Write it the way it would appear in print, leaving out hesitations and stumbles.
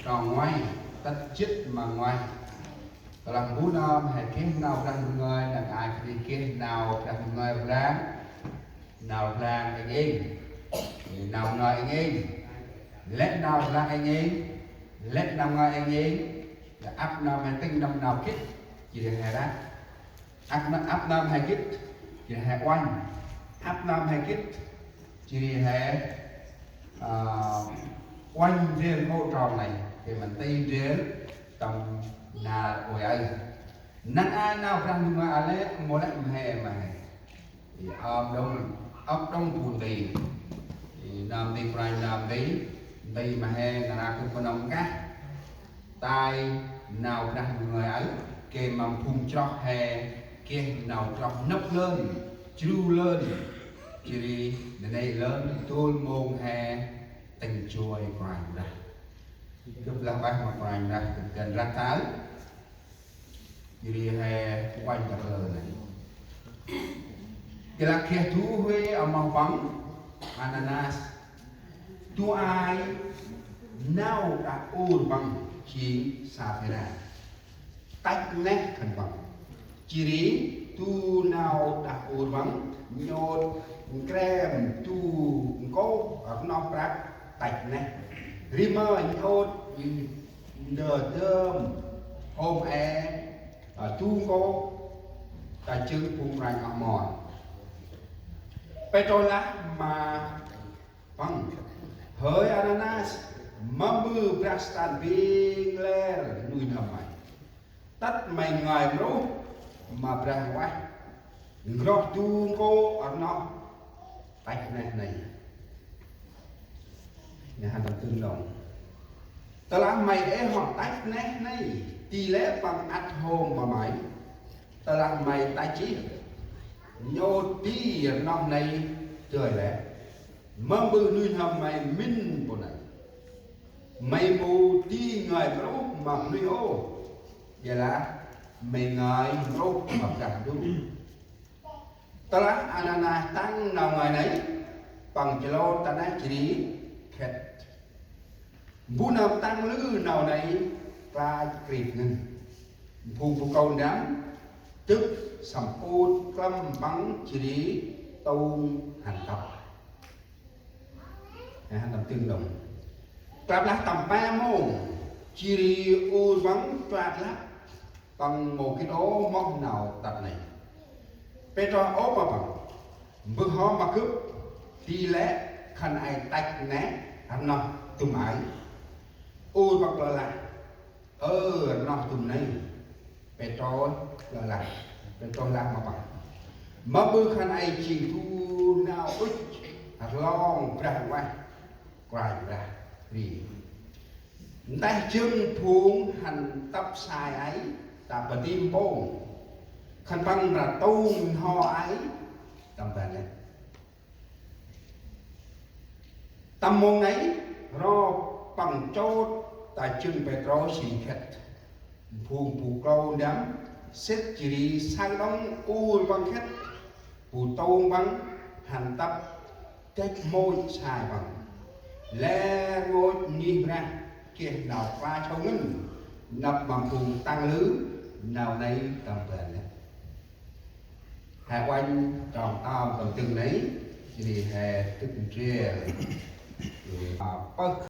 tròn ngoài tất chất mà ngoài làm bún om hay kiếm nào ra người là ai thì kiếm nào ra người ráng nào ra anh em nào nói anh em lết nào ra anh em lết nào ngay anh em là áp nào hay tinh năm nào kít chỉ là hai đó áp năm hay kít chỉ là hai oanh áp năm hay kít chỉ là oanh riêng hỗ tròn này thì mình tin riêng trong nhà ôi ấy năng ai nào ra người ale một lại hè mà thì ấp đông buồn đi nam đi phải nam đi mà hè là ra cũng có ông cá tai nào ra người ấy kê mầm phun cho hè kia nào cho nấp lên chu lên chỉ đây lớn tôi môn hè tình chuối quanh ra lúc là bác mà quanh ra gần ra tới thì hè quanh ra lời này cái là kia thú huế ở màu vắng ananas tu ai nào đã ôn bằng chỉ sa phê ra tách nét thành bằng chỉ lý tu nào đã ôn bằng nhột krem tu có ở nóc rác tách nét rima nhột nở thơm ôm tu có ta chứng phùng rành ở mòn petrola mà bằng hơi ananas mambu brastan bing ler nuôi nằm mày tắt mày ngoài bro mà brang quá ngọc tu cô ở nó tách này nhà hàng tương đồng ta làm mày ấy họ tách nét này tỷ lệ bằng at home mà mày ta làm mày tài trí nhô tí năm này trời lẽ mâm bư nuôi hầm mày minh bộ này mày mù tí người bố mà nuôi ô vậy là mày người bố mà gặp đúng ta lá ananas tăng nào ngoài nấy bằng chỉ lô ta nói chỉ đi khét vũ nam tăng lư nào này ta kịp ngân phù phù cầu đám tức sầm cốt clâm bắn chỉ đi tôn hành tập hành tập tương đồng Trap lá tầm 3 môn chỉ đi u vắng trap lá bằng một cái ố mong nào tập này Petro ố mà bằng bước hóa mà cướp đi lẽ khăn ai tạch nét ăn nọ tùm ái u bạc là nọ tùm này Petro là Petro làm mà bằng mà bước khăn ai chỉ thu nào ích long ra ngoài ra vì tay chân phuông hành tập sai ấy ta bật tim bông khăn băng là tôn ho ấy tầm về này tầm môn ấy ro bằng chốt ta chân Petro xì khét phuông phù câu đám xét chỉ sang đông u băng khét phù tôn băng hành tập cách môi sai bằng lẽ ngôi nhìn ra kia nào qua châu ngân nập bằng cùng tăng lứ nào đây tầm về này hạ quanh tròn tao tầm từng đấy thì hè tức chia